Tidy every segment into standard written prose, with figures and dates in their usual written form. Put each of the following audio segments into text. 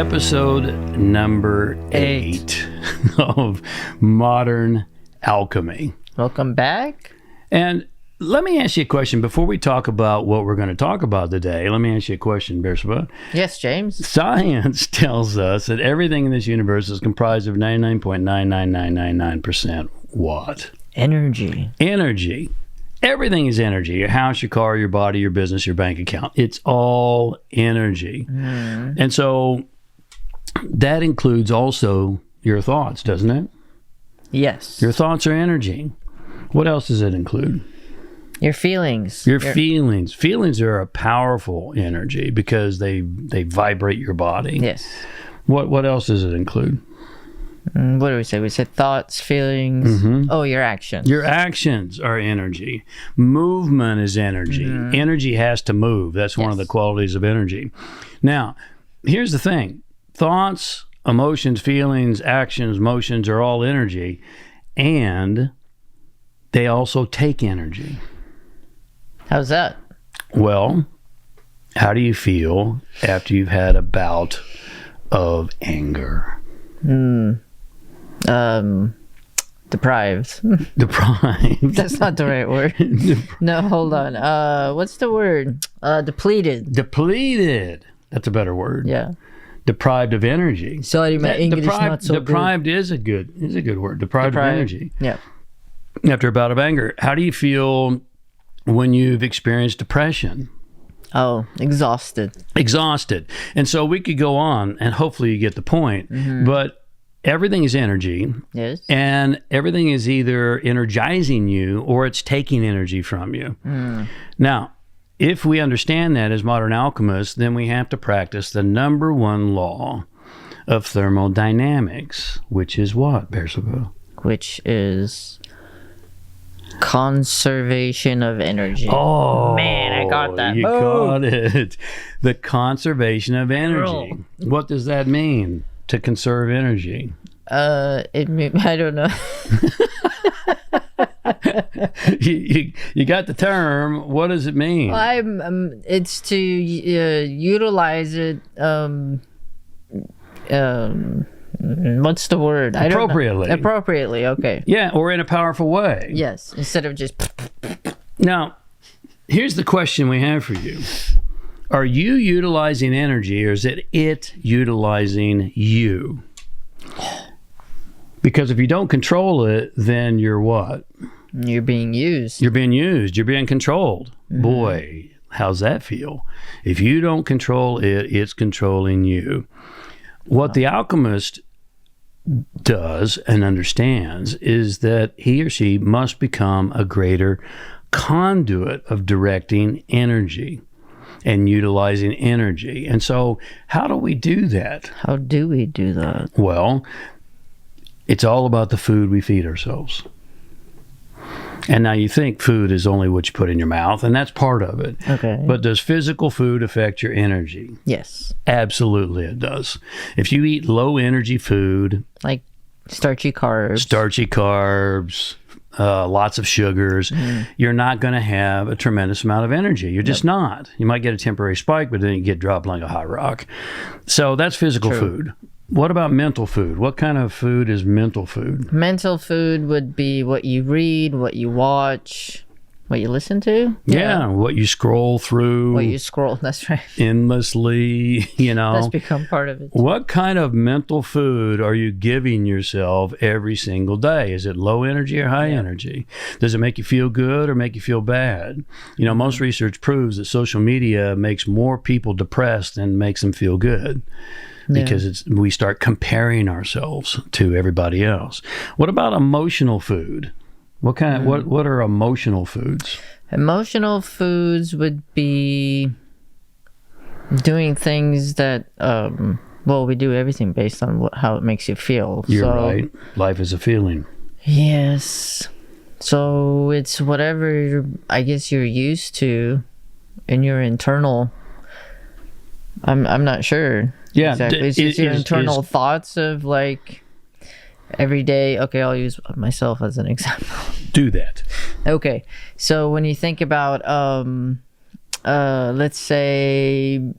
episode number 8 of Modern Alchemy. Welcome back. And let me ask you a question before we talk about what we're going to talk about today. Let me ask you a question, Bersabeh. Yes, James. Science tells us that everything in this universe is comprised of 99.99999% what? Energy. Energy. Everything is energy. Your house, your car, your body, your business, your bank account. It's all energy. And so that includes also your thoughts, doesn't it? Yes. Your thoughts are energy. What else does it include? Your feelings. Your feelings. Feelings are a powerful energy because they vibrate your body. Yes. What else does it include? What do we say? We said thoughts, feelings. Oh, your actions. Your actions are energy. Movement is energy. Energy has to move. That's one of the qualities of energy. Now, here's the thing. Thoughts, emotions, feelings, actions, motions are all energy, and they also take energy. How's that? Well, how do you feel after you've had a bout of anger? Deprived. Deprived. That's not the right word. No, hold on. What's the word? Depleted. Depleted. That's a better word. Yeah. Deprived of energy. Sorry, my English not so deprived good. is a good word. Deprived of energy. Yeah. After a bout of anger, how do you feel when you've experienced depression? Oh, exhausted. Exhausted. And so we could go on, and hopefully you get the point. But everything is energy. Yes. And everything is either energizing you or it's taking energy from you. Now, if we understand that as modern alchemists, then we have to practice the number one law of thermodynamics, which is what, Bersabeh? Which is conservation of energy. Oh, man, I got that. You got it. The conservation of energy. What does that mean, to conserve energy? I don't know. you got the term. What does it mean? Well, it's to utilize it. What's the word? Appropriately. Appropriately. Okay. Yeah, or in a powerful way. Yes, instead of just. Now, here's the question we have for you. Are you utilizing energy, or is it utilizing you? Because if you don't control it, then you're what? You're being used. You're being used. You're being controlled. Boy, how's that feel? If you don't control it, it's controlling you. What the alchemist does and understands is that he or she must become a greater conduit of directing energy and utilizing energy. And so how do we do that? How do we do that? Well, it's all about the food we feed ourselves. And now you think food is only what you put in your mouth, and that's part of it. Okay. But does physical food affect your energy? Yes. Absolutely it does. If you eat low energy food, like starchy carbs, lots of sugars, you're not going to have a tremendous amount of energy. You're just not. You might get a temporary spike, but then you get dropped like a hot rock. So that's physical food. What about mental food? What kind of food is mental food? Mental food would be what you read, what you watch, what you listen to. Yeah, what you scroll through. That's right. Endlessly, That's become part of it. What kind of mental food are you giving yourself every single day? Is it low energy or high energy? Does it make you feel good or make you feel bad? Most research proves that social media makes more people depressed than makes them feel good. Because we start comparing ourselves to everybody else. What about emotional food? What are emotional foods? Emotional foods would be doing things that we do everything based on how it makes you feel. You're right. Life is a feeling. Yes. So it's whatever I guess you're used to in your internal. I'm not sure. Yeah, exactly. It's just your internal thoughts of like every day. Okay, I'll use myself as an example. Do that. Okay, so when you think about, let's say,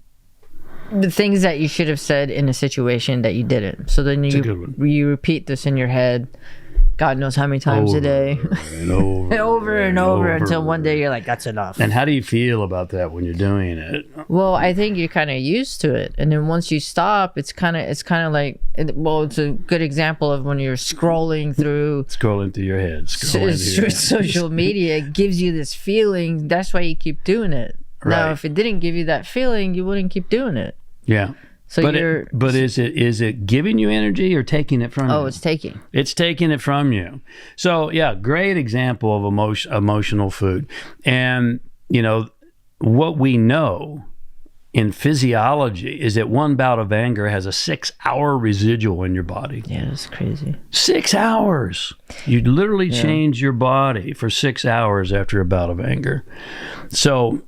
the things that you should have said in a situation that you didn't. So then you repeat this in your head, God knows how many times a day, and over, over and over until one day you're like, that's enough. And how do you feel about that when you're doing it? Well, I think you're kind of used to it, and then once you stop, it's kind of like, well, it's a good example of when you're scrolling through your head, social media. It gives you this feeling. That's why you keep doing it. Right. Now, if it didn't give you that feeling, you wouldn't keep doing it. Yeah. So but is it giving you energy or taking it from you? Oh, it's taking. It's taking it from you. So yeah, great example of emotional food. And what we know in physiology is that one bout of anger has a 6-hour residual in your body. Yeah, that's crazy. 6 hours. You literally change your body for 6 hours after a bout of anger. So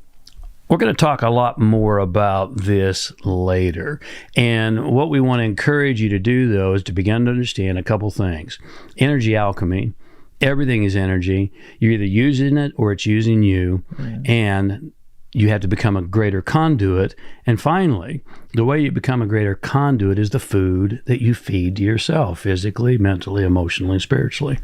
we're going to talk a lot more about this later. And what we want to encourage you to do, though, is to begin to understand a couple things. Energy alchemy. Everything is energy. You're either using it or it's using you. And you have to become a greater conduit. And finally, the way you become a greater conduit is the food that you feed to yourself, physically, mentally, emotionally, spiritually.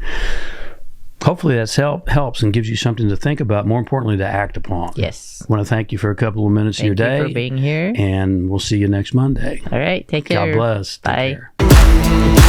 Hopefully that's helps and gives you something to think about, more importantly, to act upon. Yes. I want to thank you for a couple of minutes of your day. Thank you for being here. And we'll see you next Monday. All right. Take care. God bless. Bye. Take care.